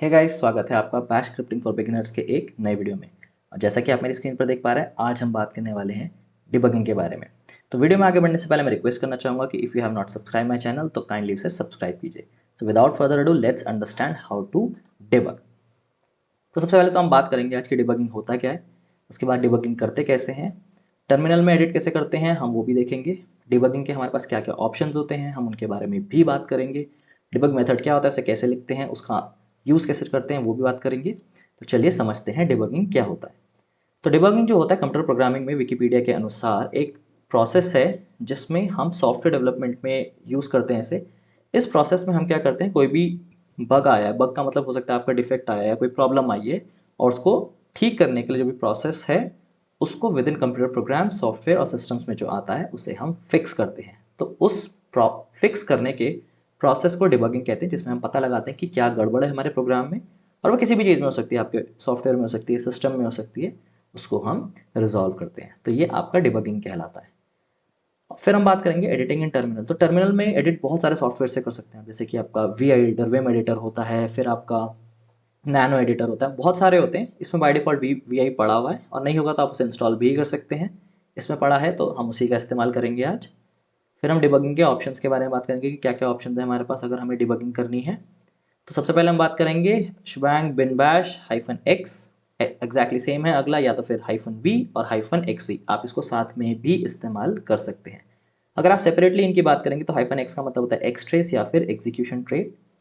Hey guys, स्वागत है आपका बैश स्क्रिप्टिंग फॉर बिगिनर्स के एक नए वीडियो में। और जैसा कि आप मेरी स्क्रीन पर देख पा रहे हैं, आज हम बात करने वाले हैं डिबगिंग के बारे में। तो वीडियो में आगे बढ़ने से पहले मैं रिक्वेस्ट करना चाहूँगा कि if you have not subscribe my channel तो काइंडली इसे सब्सक्राइब कीजिए। So without further ado let's understand how to debug. तो सबसे पहले तो हम बात करेंगे आज की डिबगिंग होता क्या है, उसके बाद डिबगिंग करते कैसे हैं, टर्मिनल में एडिट कैसे करते हैं हम वो भी देखेंगे। डिबगिंग के हमारे पास क्या क्या ऑप्शंस होते हैं हम उनके बारे में भी बात करेंगे। डिबग मेथड क्या होता है, उसे कैसे लिखते हैं, उसका यूज़ कैसे करते हैं वो भी बात करेंगे। तो चलिए समझते हैं डिबगिंग क्या होता है। तो डिबगिंग जो होता है कंप्यूटर प्रोग्रामिंग में विकिपीडिया के अनुसार एक प्रोसेस है जिसमें हम सॉफ्टवेयर डेवलपमेंट में यूज़ करते हैं इसे। इस प्रोसेस में हम क्या करते हैं, कोई भी बग आया है, बग का मतलब हो सकता है आपका डिफेक्ट आया है या कोई प्रॉब्लम आई है, और उसको ठीक करने के लिए जो भी प्रोसेस है उसको with in computer program software और सिस्टम्स में जो आता है उसे हम फिक्स करते हैं। तो उस फिक्स करने के प्रोसेस को डिबगिंग कहते हैं, जिसमें हम पता लगाते हैं कि क्या गड़बड़ है हमारे प्रोग्राम में, और वो किसी भी चीज़ में हो सकती है, आपके सॉफ्टवेयर में हो सकती है, सिस्टम में हो सकती है, उसको हम रिजॉल्व करते हैं। तो ये आपका डिबगिंग कहलाता है। फिर हम बात करेंगे एडिटिंग इन टर्मिनल। तो टर्मिनल में एडिट बहुत सारे सॉफ्टवेयर से कर सकते हैं, जैसे कि आपका वी एडिटर, वेम एडिटर होता है, फिर आपका नैनो एडिटर होता है, बहुत सारे होते हैं। इसमें बाय डिफ़ॉल्ट वी आई पड़ा हुआ है, और नहीं होगा तो आप उसे इंस्टॉल भी कर सकते हैं। इसमें पड़ा है तो हम उसी का इस्तेमाल करेंगे आज। फिर हम डिबगिंग के ऑप्शंस के बारे में बात करेंगे कि क्या क्या ऑप्शन है हमारे पास अगर हमें डिबगिंग करनी है। तो सबसे पहले हम बात करेंगे shebang bin bash hyphen X, exactly same है अगला, या तो फिर हाइफन वी और हाइफन एक्स वी, आप इसको साथ में भी इस्तेमाल कर सकते हैं। अगर आप सेपरेटली इनकी बात करेंगे तो हाइफन एक्स का मतलब होता है एक्स ट्रेस या फिर एग्जीक्यूशन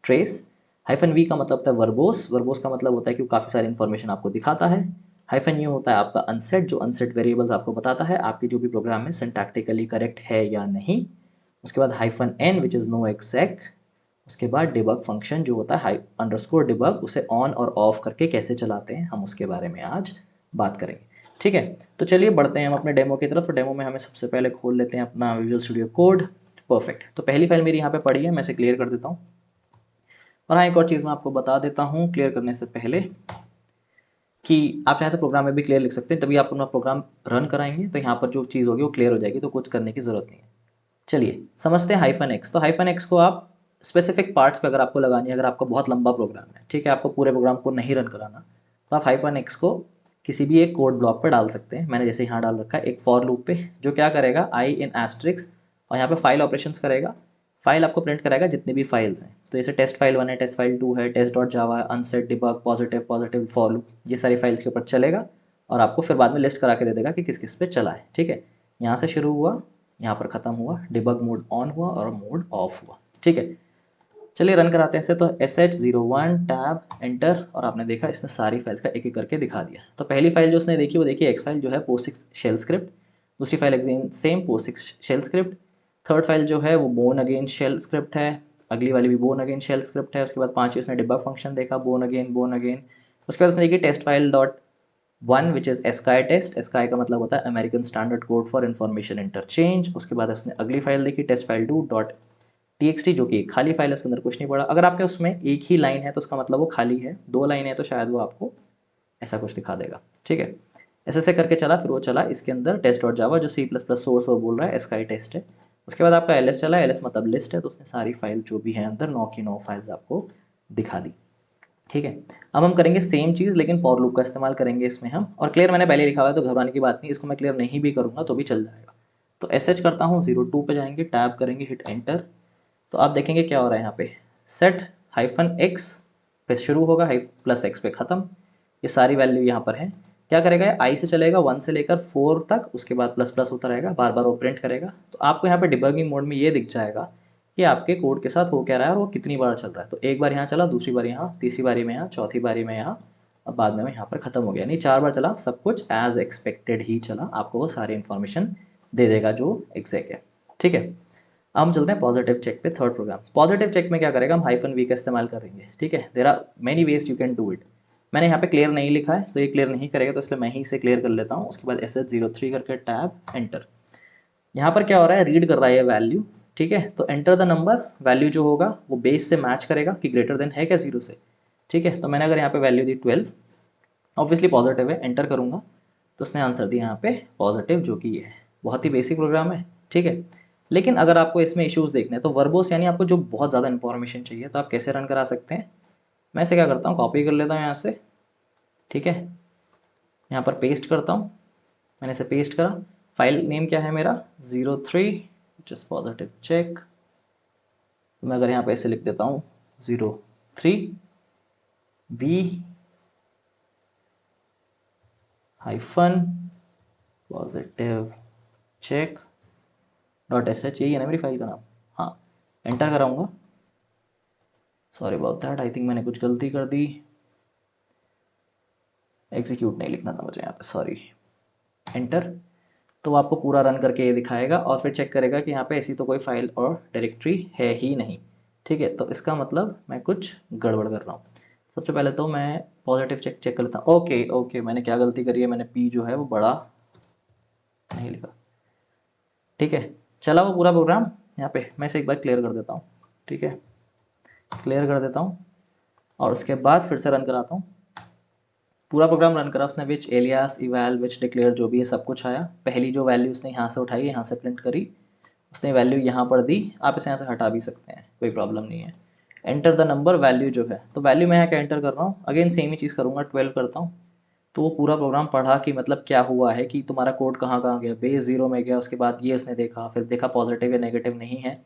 ट्रेस। हाइफन वी का मतलब होता है वर्बोस, वर्बोस का मतलब होता है कि वो काफ़ी सारी इन्फॉर्मेशन आपको दिखाता है। हाइफन यू होता है आपका अनसेट, जो अनसेट वेरिएबल्स आपको बताता है आपकी जो भी प्रोग्राम में सिंटैक्टिकली करेक्ट है या नहीं। उसके बाद hyphen n which is no exec. उसके बाद डिबग फंक्शन जो होता है हाई अंडरस्कोर डिबग, उसे ऑन और ऑफ करके कैसे चलाते हैं हम उसके बारे में आज बात करेंगे। ठीक है, तो चलिए बढ़ते हैं हम अपने डेमो की तरफ। तो डेमो में हमें सबसे पहले खोल लेते हैं अपना विजुअल स्टूडियो कोड। परफेक्ट, तो पहली फाइल मेरी यहाँ पे पड़ी है, मैं इसे क्लियर कर देता हूँ। और हाँ, एक और चीज़ मैं आपको बता देता हूँ क्लियर करने से पहले, कि आप चाहे तो प्रोग्राम में भी क्लियर लिख सकते हैं, तभी आप अपना प्रोग्राम रन कराएंगे तो यहाँ पर जो चीज़ होगी वो क्लियर हो जाएगी, तो कुछ करने की ज़रूरत नहीं है। चलिए समझते हैं हाइफन एक्स। तो हाइफन एक्स को आप स्पेसिफिक पार्ट्स पे अगर आपको लगानी है, अगर आपका बहुत लंबा प्रोग्राम है, ठीक है, आपको पूरे प्रोग्राम को नहीं रन कराना, तो आप हाइफन एक्स को किसी भी एक कोड ब्लॉक पर डाल सकते हैं। मैंने जैसे यहाँ डाल रखा है एक फॉर लूप पे, जो क्या करेगा आई इन एस्ट्रिक्स, और यहाँ पे फाइल ऑपरेशंस करेगा। फाइल आपको प्रिंट कराएगा जितनी भी फाइल्स हैं, तो जैसे टेस्ट फाइल 1 है, टेस्ट फाइल 2 है, टेस्ट डॉट जावा है, unset, debug, positive, positive, for loop, ये सारी फाइल्स के ऊपर चलेगा, और आपको फिर बाद में लिस्ट करा के दे देगा कि किस किस पे चला है। ठीक है, यहाँ से शुरू हुआ, यहाँ पर ख़त्म हुआ, डिबग मोड ऑन हुआ और मोड ऑफ हुआ। ठीक है, चलिए रन कराते हैं इसे। तो sh01 टैब एंटर, और आपने देखा इसने सारी फाइल्स का एक एक करके दिखा दिया। तो पहली फाइल जो उसने देखी वो देखी एक्स फाइल, जो है पोस्ट शेल स्क्रिप्ट। दूसरी file again same post shell script. Third file जो है वो बोन अगेन शेल स्क्रिप्ट है। अगली वाली भी बोन अगेन शेल स्क्रिप्ट है। उसके बाद पांचवी उसने डिबग फंक्शन देखा, बोन अगेन बोन अगेन। उसके बाद उसने देखी test file dot one which is ASCII test. ASCII का मतलब होता है American standard code for information interchange. उसके बाद उसने अगली फाइल देखी test file two dot T जो कि एक खाली फाइल है, उसके अंदर कुछ नहीं पड़ा। अगर आपके उसमें एक ही लाइन है तो उसका मतलब वो खाली है, दो लाइन है तो शायद वो आपको ऐसा कुछ दिखा देगा। ठीक है, ऐसे ऐसे करके चला, फिर वो चला इसके अंदर टेस्ट डॉट जावा, जो सी प्लस प्लस सोर्स और बोल रहा है एस्काई टेस्ट है। उसके बाद आपका एल चला, एल मतलब लिस्ट है, तो उसने सारी फाइल जो भी है अंदर 9 की 9 फाइल्स आपको दिखा दी। ठीक है, अब हम करेंगे सेम चीज़ लेकिन फॉर लूप का इस्तेमाल करेंगे इसमें हम। और क्लियर मैंने पहले लिखा हुआ है तो घबराने की बात नहीं, इसको मैं क्लियर नहीं भी करूँगा तो भी चल जाएगा। तो एस एच करता हूँ, 02 पे जाएंगे, टैब करेंगे, हिट एंटर। तो आप देखेंगे क्या हो रहा है यहाँ पे, सेट हाइफन एक्स पे शुरू होगा, हाइफ प्लस एक्स पे ख़त्म। ये सारी वैल्यू यहाँ पर है। क्या करेगा, आई से चलेगा 1 से लेकर 4 तक, उसके बाद प्लस प्लस होता रहेगा, बार बार वो प्रिंट करेगा। तो आपको यहाँ पे डिबगिंग मोड में ये दिख जाएगा कि आपके कोड के साथ हो क्या रहा है और वो कितनी बार चल रहा है। तो एक बार यहाँ चला, दूसरी बार यहाँ, तीसरी बारी में यहाँ, चौथी बारी में यहाँ, अब बाद में यहाँ पर ख़त्म हो गया। नहीं, 4 बार चला, सब कुछ एज एक्सपेक्टेड ही चला, आपको वो सारी इन्फॉर्मेशन दे देगा जो एग्जैक्ट है। ठीक है, अब हम चलते हैं पॉजिटिव चेक पे, थर्ड प्रोग्राम। पॉजिटिव चेक में क्या करेगा, हम हाइफन वी का इस्तेमाल करेंगे। ठीक है, there are many ways you can do it. मैंने यहाँ पे क्लियर नहीं लिखा है तो ये क्लियर नहीं करेगा, तो इसलिए मैं ही इसे क्लियर कर लेता हूँ। उसके बाद SS03 करके टैब एंटर। यहाँ पर क्या हो रहा है, रीड कर रहा है ये वैल्यू। ठीक है, तो एंटर द नंबर, वैल्यू जो होगा वो बेस से मैच करेगा कि ग्रेटर देन है क्या 0 से। ठीक है, तो मैंने अगर यहाँ पे वैल्यू दी 12, ऑब्वियसली पॉजिटिव है, एंटर करूँगा तो उसने आंसर दिया यहाँ पे पॉजिटिव, जो कि ये है। बहुत ही बेसिक प्रोग्राम है। ठीक है, लेकिन अगर आपको इसमें इश्यूज़ देखने हैं तो वर्बोस यानी आपको जो बहुत ज़्यादा इन्फॉर्मेशन चाहिए तो आप कैसे रन करा सकते हैं। मैं इसे क्या करता हूँ, कॉपी कर लेता हूँ यहाँ से, ठीक है, यहाँ पर पेस्ट करता हूँ। मैंने इसे पेस्ट करा। फाइल नेम क्या है मेरा, 03 जस्ट पॉजिटिव चेक। तो मैं अगर यहाँ पे इसे लिख देता हूँ 03 B hyphen positive check dot SH, यही है ना मेरी फाइल का नाम। हाँ, एंटर कराऊंगा। Sorry about that, I think मैंने कुछ गलती कर दी, एग्जीक्यूट नहीं लिखना था मुझे यहाँ पे, सॉरी। एंटर। तो वो आपको पूरा रन करके ये दिखाएगा और फिर चेक करेगा कि यहाँ पे ऐसी तो कोई फाइल और डायरेक्टरी है ही नहीं, ठीक है। तो इसका मतलब मैं कुछ गड़बड़ कर रहा हूँ। सबसे पहले तो मैं पॉजिटिव चेक चेक कर लेता हूँ। ओके ओके, मैंने क्या गलती करी है, मैंने पी जो है वो बड़ा नहीं लिखा, ठीक है। चला वो पूरा प्रोग्राम। यहाँ पे मैं इसे एक बार क्लियर कर देता हूँ, ठीक है, क्लियर कर देता हूँ और उसके बाद फिर से रन कराता हूँ। पूरा प्रोग्राम रन करा उसने, विच एलियास इवैल विच डिक्लेयर जो भी है सब कुछ आया। पहली जो वैल्यू उसने यहाँ से उठाई, यहाँ से प्रिंट करी, उसने वैल्यू यहाँ पर दी। आप इसे यहाँ से हटा भी सकते हैं, कोई प्रॉब्लम नहीं है। एंटर द नंबर, वैल्यू जो है, तो वैल्यू मैं यहाँ क्या एंटर कर रहा हूँ, अगेन सेम ही चीज़ करूँगा, 12 करता हूँ। तो वो पूरा प्रोग्राम पढ़ा कि मतलब क्या हुआ है कि तुम्हारा कोड कहाँ कहाँ गया, बेस 0 में गया, उसके बाद ये उसने देखा, फिर देखा पॉजिटिव या नेगेटिव नहीं है,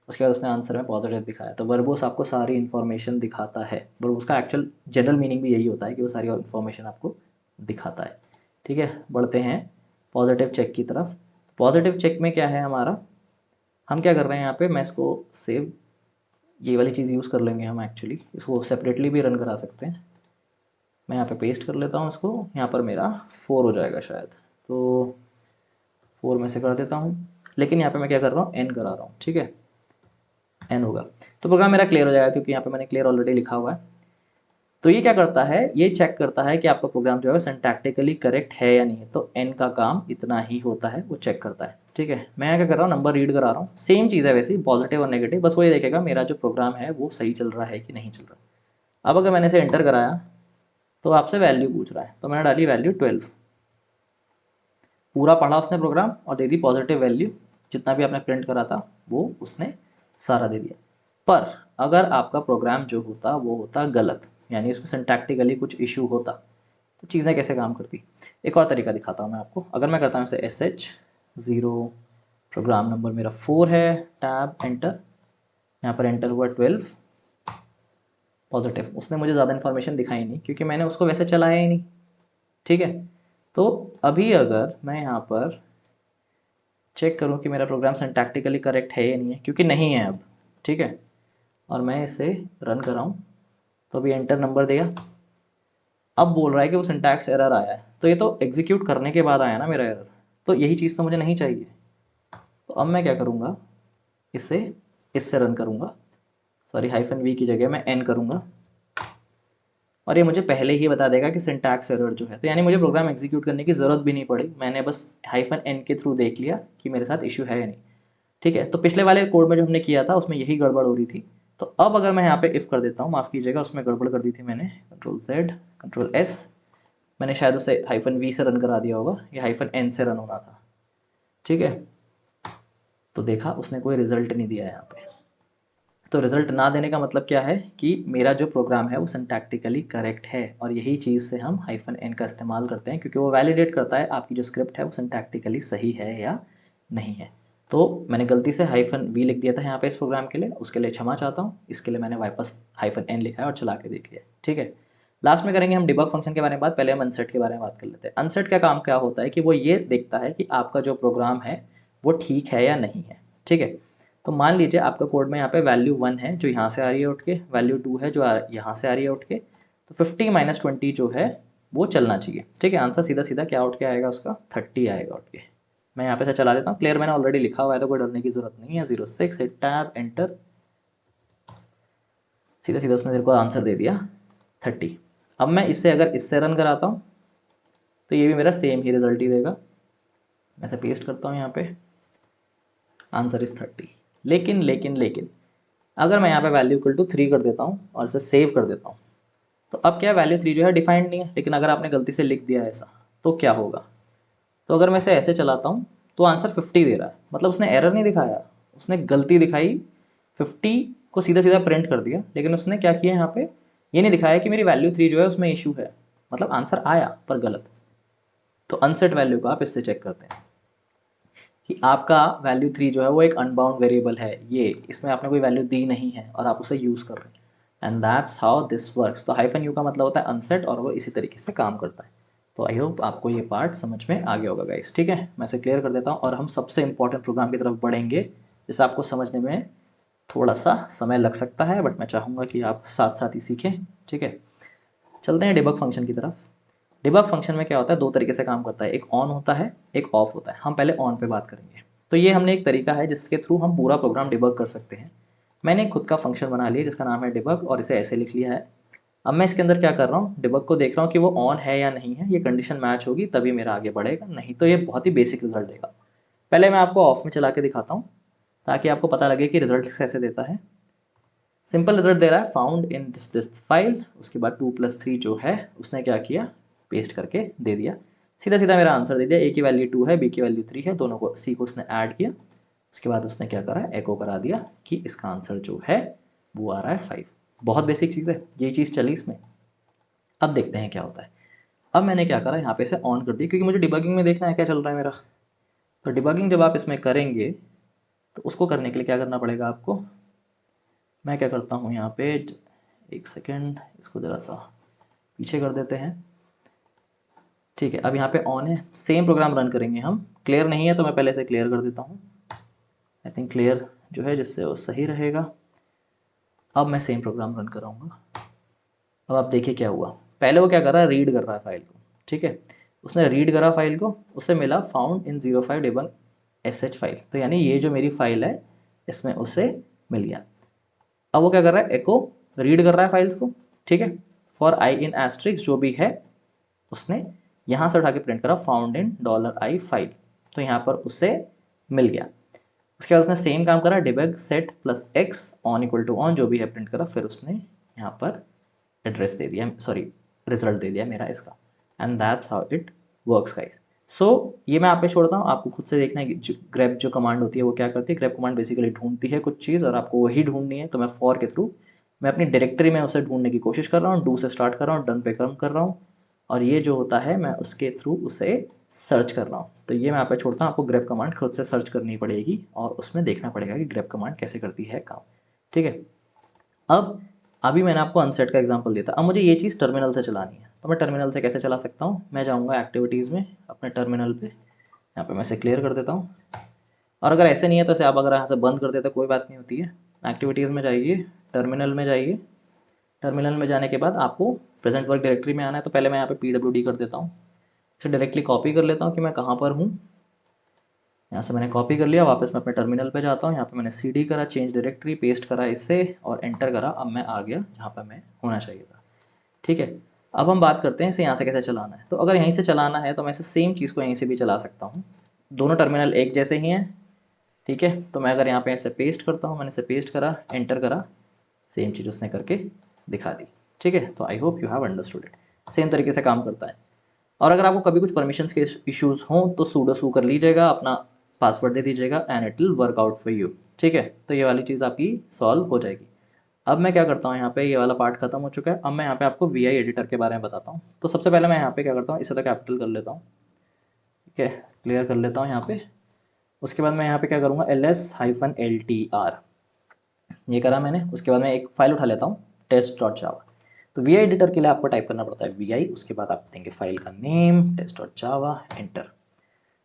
उसके बाद उसने आंसर में पॉजिटिव दिखाया। तो वर्बोस आपको सारी इन्फॉर्मेशन दिखाता है। वर्बोस का एक्चुअल जनरल मीनिंग भी यही होता है कि वो सारी इन्फॉर्मेशन आपको दिखाता है, ठीक है। बढ़ते हैं पॉजिटिव चेक की तरफ। पॉजिटिव चेक में क्या है हमारा, हम क्या कर रहे हैं यहाँ पे, मैं इसको सेव, ये वाली चीज़ यूज़ कर लेंगे हम, एक्चुअली इसको सेपरेटली भी रन करा सकते हैं। मैं यहाँ पे पेस्ट कर लेता हूँ इसको, यहाँ पर मेरा 4 हो जाएगा शायद, तो 4 में से कर देता हूँ। लेकिन यहाँ पे मैं क्या कर रहा हूँ, n करा रहा हूँ, ठीक है, n होगा। तो प्रोग्राम मेरा क्लियर हो जाएगा क्योंकि यहाँ पे मैंने क्लियर ऑलरेडी लिखा हुआ है। तो ये क्या करता है, ये चेक करता है कि आपका प्रोग्राम जो है सिंटैक्टिकली करेक्ट है या नहीं है। तो n का काम इतना ही होता है, वो चेक करता है, ठीक है। मैं यहाँ क्या कर रहा हूँ, नंबर रीड करा रहा हूँ। सेम चीज़ है वैसे ही, पॉजिटिव और नेगेटिव, बस वो ये देखेगा मेरा जो प्रोग्राम है वो सही चल रहा है कि नहीं चल रहा। अब अगर मैंने इसे एंटर कराया तो आपसे वैल्यू पूछ रहा है, तो मैंने डाली वैल्यू 12। पूरा पढ़ा उसने प्रोग्राम और दे दी पॉजिटिव वैल्यू, जितना भी आपने प्रिंट करा था वो उसने सारा दे दिया। पर अगर आपका प्रोग्राम जो होता वो होता गलत, यानी उसमें सिंटैक्टिकली कुछ इशू होता, तो चीज़ें कैसे काम करती। एक और तरीका दिखाता हूँ मैं आपको। अगर मैं करता हूँ इसे SH0, प्रोग्राम नंबर मेरा 4 है, टैब एंटर, यहाँ पर एंटर हुआ 12 पॉजिटिव। उसने मुझे ज़्यादा इन्फॉर्मेशन दिखाई नहीं क्योंकि मैंने उसको वैसे चलाया ही नहीं, ठीक है। तो अभी अगर मैं यहाँ पर चेक करूँ कि मेरा प्रोग्राम सिंटैक्टिकली करेक्ट है या नहीं है, क्योंकि नहीं है अब, ठीक है, और मैं इसे रन कराऊँ तो अभी एंटर नंबर दिया, अब बोल रहा है कि वो सिंटैक्स एरर आया है। तो ये तो एग्जीक्यूट करने के बाद आया ना मेरा एरर, तो यही चीज़ तो मुझे नहीं चाहिए। तो अब मैं क्या करूँगा, इसे इससे रन करूँगा, सॉरी -v की जगह मैं n करूँगा, और ये मुझे पहले ही बता देगा कि सिंटैक्स एरर जो है। तो यानी मुझे प्रोग्राम एग्जीक्यूट करने की ज़रूरत भी नहीं पड़ी, मैंने बस -n के थ्रू देख लिया कि मेरे साथ इशू है या नहीं, ठीक है। तो पिछले वाले कोड में जो हमने किया था उसमें यही गड़बड़ हो रही थी। तो अब अगर मैं यहाँ पे इफ़ कर देता हूँ, माफ़ कीजिएगा उसमें गड़बड़ कर दी थी मैंने, Ctrl+Z Ctrl+S, मैंने शायद उसे -v से रन करा दिया होगा, ये -n से रन होना था, ठीक है। तो देखा उसने कोई रिजल्ट नहीं दिया यहाँ पे। तो रिजल्ट ना देने का मतलब क्या है कि मेरा जो प्रोग्राम है वो सिंटैक्टिकली करेक्ट है, और यही चीज़ से हम -n का इस्तेमाल करते हैं क्योंकि वो वैलिडेट करता है आपकी जो स्क्रिप्ट है वो सिंटैक्टिकली सही है या नहीं है। तो मैंने गलती से -v लिख दिया था यहाँ पे इस प्रोग्राम के लिए, उसके लिए क्षमा चाहता हूँ। इसके लिए मैंने वापस -n लिखा है और चला के देख लिया, ठीक है। लास्ट में करेंगे हम डिबग फंक्शन के बारे में बात, पहले हम अनसेट के बारे में बात कर लेते हैं। अनसेट का काम क्या होता है कि वो ये देखता है कि आपका जो प्रोग्राम है वो ठीक है या नहीं है, ठीक है। तो मान लीजिए आपका कोड में यहाँ पे वैल्यू 1 है जो यहाँ से आ रही है उठ के, वैल्यू 2 है जो यहाँ से आ रही है उठ के, तो 50 - 20 जो है वो चलना चाहिए, ठीक है। आंसर सीधा सीधा क्या उठ के आएगा उसका, 30 आएगा उठ के। मैं यहाँ पे से चला देता हूँ, क्लियर मैंने ऑलरेडी लिखा हुआ है तो कोई डरने की जरूरत नहीं है। 06 हिट टैब एंटर, सीधा सीधा उसने मेरे को आंसर दे दिया 30। अब मैं इससे अगर इससे रन कराता हूँ तो ये भी मेरा सेम ही रिजल्ट ही देगा। मैं इसे पेस्ट करता हूँ यहाँ पे, आंसर इज 30। लेकिन लेकिन लेकिन अगर मैं यहाँ पे वैल्यू इक्वल टू 3 कर देता हूँ और इसे सेव कर देता हूँ, तो अब क्या वैल्यू 3 जो है डिफाइंड नहीं है, लेकिन अगर आपने गलती से लिख दिया ऐसा तो क्या होगा। तो अगर मैं इसे ऐसे चलाता हूँ तो आंसर 50 दे रहा है, मतलब उसने एरर नहीं दिखाया, उसने गलती दिखाई, 50 को सीधा सीधा प्रिंट कर दिया, लेकिन उसने क्या किया यहाँ पे ये नहीं दिखाया कि मेरी वैल्यू 3 जो है उसमें इशू है, मतलब आंसर आया पर गलत। तो अनसेट वैल्यू को आप इससे चेक करते हैं कि आपका वैल्यू 3 जो है वो एक अनबाउंड वेरिएबल है, ये इसमें आपने कोई वैल्यू दी नहीं है और आप उसे यूज़ कर रहे हैं, and that's how this works. तो हाइफन यू का मतलब होता है अनसेट और वो इसी तरीके से काम करता है। तो आई होप आपको ये पार्ट समझ में आ गया होगा गाइस, ठीक है। मैं इसे क्लियर कर देता हूँ और हम सबसे इंपॉर्टेंट प्रोग्राम की तरफ बढ़ेंगे, जिसे आपको समझने में थोड़ा सा समय लग सकता है, बट मैं चाहूँगा कि आप साथ साथ ही सीखें, ठीक है। चलते हैं डिबग फंक्शन की तरफ। डिबग फंक्शन में क्या होता है, दो तरीके से काम करता है, एक ऑन होता है एक ऑफ होता है। हम पहले ऑन पे बात करेंगे। तो ये हमने एक तरीका है जिसके थ्रू हम पूरा प्रोग्राम डिबग कर सकते हैं। मैंने खुद का फंक्शन बना लिया जिसका नाम है डिबग और इसे ऐसे लिख लिया है। अब मैं इसके अंदर क्या कर रहा हूँ, डिबग को देख रहा हूँ कि वो ऑन है या नहीं है, ये कंडीशन मैच होगी तभी मेरा आगे बढ़ेगा, नहीं तो ये बहुत ही बेसिक रिजल्ट देगा। पहले मैं आपको ऑफ में चला के दिखाता हूँ ताकि आपको पता लगे कि रिजल्ट कैसे देता है। सिंपल रिजल्ट दे रहा है फाउंड इन दिस फाइल, उसके बाद 2+3 जो है उसने क्या किया, पेस्ट करके दे दिया, सीधा सीधा मेरा आंसर दे दिया। ए की वैल्यू 2 है, बी की वैल्यू 3 है, दोनों को सी को उसने ऐड किया, उसके बाद उसने क्या करा, एको करा दिया कि इसका आंसर जो है वो आ रहा है 5। बहुत बेसिक चीज़ है, ये चीज़ चली इसमें। अब देखते हैं क्या होता है। अब मैंने क्या करा, यहाँ पे से ऑन कर दिया क्योंकि मुझे डिबगिंग में देखना है क्या चल रहा है मेरा। तो डिबगिंग जब आप इसमें करेंगे तो उसको करने के लिए क्या करना पड़ेगा आपको, मैं क्या करता हूँ यहाँ पे, एक सेकेंड इसको ज़रा सा पीछे कर देते हैं, ठीक है। अब यहाँ पे ऑन है, सेम प्रोग्राम रन करेंगे हम। क्लियर नहीं है तो मैं पहले से क्लियर कर देता हूँ, आई थिंक क्लियर जो है जिससे वो सही रहेगा। अब मैं सेम प्रोग्राम रन कराऊंगा। अब आप देखिए क्या हुआ, पहले वो क्या कर रहा है, रीड कर रहा है फाइल को, ठीक है। उसने रीड करा फाइल को, उससे मिला फाउंड इन 05 डेबन sh फाइल, तो यानी ये जो मेरी फाइल है इसमें उसे मिल गया। अब वो क्या कर रहा है, एको रीड कर रहा है फाइल्स को, ठीक है। फॉर आई इन एस्ट्रिक्स जो भी है उसने यहाँ से उठा के प्रिंट करा फाउंड इन $i फाइल, तो यहाँ पर उसे मिल गया। उसके बाद उसने सेम काम करा, debug set plus X on equal to on जो भी है प्रिंट करा, फिर उसने यहाँ पर एड्रेस दे दिया, सॉरी रिजल्ट दे दिया मेरा इसका, and that's how it works guys. So ये मैं आप पे छोड़ता हूँ, आपको खुद से देखना है कि ग्रैब जो कमांड होती है वो क्या करती है। ग्रैब कमांड बेसिकली ढूंढती है कुछ चीज़ और आपको वही ढूंढनी है, तो मैं फॉर के थ्रू मैं अपनी डायरेक्टरी में उसे ढूंढने की कोशिश कर रहा हूँ, डू से स्टार्ट कर रहा हूँ, डन पे कम कर रहा हूँ, और ये जो होता है मैं उसके थ्रू उसे सर्च कर रहा हूँ। तो ये मैं आप पे छोड़ता हूँ, आपको ग्रैब कमांड खुद से सर्च करनी पड़ेगी और उसमें देखना पड़ेगा कि ग्रैब कमांड कैसे करती है काम, ठीक है। अब अभी मैंने आपको अनसेट का एग्जांपल दिया था, अब मुझे ये चीज़ टर्मिनल से चलानी है, तो मैं टर्मिनल से कैसे चला सकता हूँ, मैं जाऊँगा एक्टिविटीज़ में अपने टर्मिनल पे, यहाँ पे मैं इसे क्लियर कर देता हूँ। और अगर ऐसे नहीं है तो इसे आप अगर यहाँ से बंद कर देते कोई बात नहीं होती है। एक्टिविटीज़ में जाइए, टर्मिनल में जाइए, टर्मिनल में जाने के बाद आपको प्रेजेंट वर्क डायरेक्टरी में आना है, तो पहले मैं यहाँ पे PWD कर देता हूँ, इसे डायरेक्टली कॉपी कर लेता हूँ कि मैं कहाँ पर हूँ। यहाँ से मैंने कॉपी कर लिया, वापस मैं अपने टर्मिनल पे जाता हूँ, यहाँ पे मैंने CD करा, चेंज डायरेक्टरी पेस्ट करा इसे और एंटर करा, अब मैं आ गया जहाँ पर मैं होना चाहिए था, ठीक है। अब हम बात करते हैं इसे यहाँ से कैसे चलाना है। तो अगर यहीं से चलाना है तो मैं इसे सेम चीज़ को यहीं से भी चला सकता हूँ, दोनों टर्मिनल एक जैसे ही हैं, ठीक है। तो मैं अगर यहाँ पे इसे पेस्ट करता हूँ, मैंने इसे पेस्ट करा, एंटर करा, सेम चीज़ उसने करके दिखा दी, ठीक है। तो I hope you have understood it, same तरीके से काम करता है। और अगर आपको कभी कुछ परमिशंस के इश्यूज़ हों तो सूडो सू कर लीजिएगा, अपना पासवर्ड दे दीजिएगा and it will work out for you, ठीक है। तो ये वाली चीज़ आपकी सॉल्व हो जाएगी। अब मैं क्या करता हूँ, यहाँ पे ये वाला पार्ट खत्म हो चुका है। अब मैं यहाँ पे आपको VI एडिटर के बारे में बताता हूँ। तो सबसे पहले मैं यहाँ पे क्या करता हूँ, इसे तो कैपिटल कर लेता हूँ, ठीक है, क्लियर कर लेता हूँ यहाँ पे। उसके बाद मैं यहाँ पे क्या करूँगा, ls-ltr, ये करा मैंने। उसके बाद मैं एक फाइल उठा लेता हूँ test.java। तो VI एडिटर के लिए आपको टाइप करना पड़ता है VI, उसके बाद आप देंगे फाइल का नेम test.java, एंटर।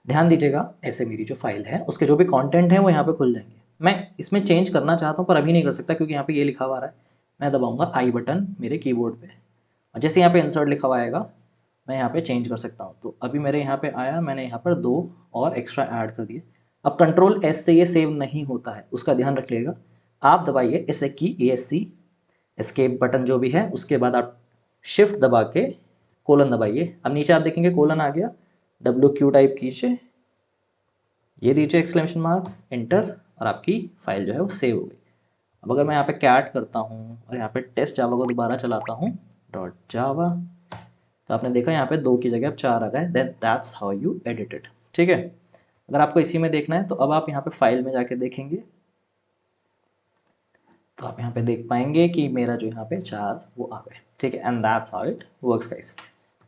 ध्यान दीजिएगा, ऐसे मेरी जो फाइल है उसके जो भी कंटेंट है वो यहाँ पे खुल जाएंगे। मैं इसमें चेंज करना चाहता हूँ पर अभी नहीं कर सकता क्योंकि यहाँ पे ये लिखा हुआ है। मैं दबाऊंगा आई बटन मेरे कीबोर्ड पे और जैसे यहाँ पे इंसर्ट लिखा हुआ आएगा मैं यहाँ पे चेंज कर सकता हूँ। तो अभी मेरे यहाँ पे आया, मैंने यहाँ पर 2 और एक्स्ट्रा ऐड कर दिए। अब Ctrl+S से ये सेव नहीं होता है, उसका ध्यान रखिएगा। आप दबाइए इसे की ESC एस्केप बटन जो भी है, उसके बाद आप शिफ्ट दबा के कोलन दबाइए। अब नीचे आप देखेंगे कोलन आ गया, WQ टाइप कीजिए, ये दीजिए एक्सक्लेमेशन मार्क, एंटर, और आपकी फाइल जो है वो सेव हो गई। अब अगर मैं यहाँ पे कैट करता हूँ और यहाँ पे टेस्ट जावा को दोबारा चलाता हूँ .java, तो आपने देखा यहाँ पे 2 की जगह अब 4 आ गए। Then that's how you edit it, ठीक है। अगर आपको इसी में देखना है तो अब आप यहाँ पे फाइल में जाके देखेंगे, तो आप यहाँ पे देख पाएंगे कि मेरा जो यहाँ पे 4 वो आ गए, ठीक है। And that's how it works guys.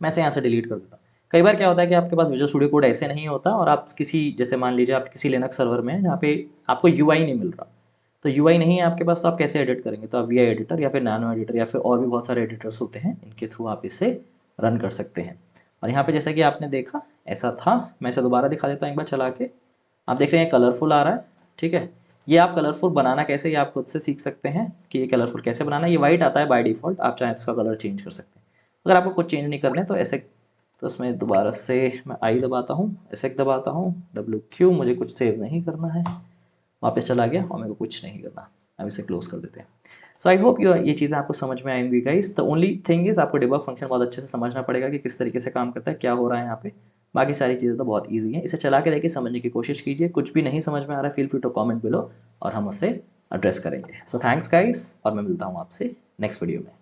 मैं इसे यहाँ से डिलीट कर देता हूँ। कई बार क्या होता है कि आपके पास विजुअल स्टूडियो कोड ऐसे नहीं होता और आप किसी, जैसे मान लीजिए आप किसी लिनक्स सर्वर में हैं जहाँ पे आपको यूआई नहीं मिल रहा, तो यूआई नहीं है आपके पास, तो आप कैसे एडिट करेंगे? तो आप वी आई एडिटर या फिर नैनो एडिटर या फिर और भी बहुत सारे एडिटर्स होते हैं, इनके थ्रू आप इसे रन कर सकते हैं। और यहाँ पे जैसा कि आपने देखा ऐसा था, मैं इसे दोबारा दिखा देता हूँ एक बार चला के। आप देख रहे हैं कलरफुल आ रहा है, ठीक है। ये आप कलरफुल बनाना कैसे, ये आप खुद से सीख सकते हैं कि ये कलरफुल कैसे बनाना है। ये वाइट आता है बाय डिफ़ॉल्ट, आप चाहें तो उसका कलर चेंज कर सकते हैं। अगर आपको कुछ चेंज नहीं करना है तो ऐसे, तो उसमें दोबारा से मैं आई दबाता हूँ, ऐसे दबाता हूँ, WQ, मुझे कुछ सेव नहीं करना है, वापस चला गया और मेरे को कुछ नहीं करना। अब इसे क्लोज कर देते हैं। सो आई होप ये चीज़ें आपको समझ में आएंगी guys. The only thing is आपको डिबग फंक्शन बहुत अच्छे से समझना पड़ेगा कि किस तरीके से काम करता है, क्या हो रहा है यहाँ पे। बाकी सारी चीज़ें तो बहुत ईजी है, इसे चला के देखिए, समझने की कोशिश कीजिए। कुछ भी नहीं समझ में आ रहा है, feel free to comment below और हम उसे एड्रेस करेंगे। सो थैंक्स गाइस, और मैं मिलता हूँ आपसे नेक्स्ट वीडियो में।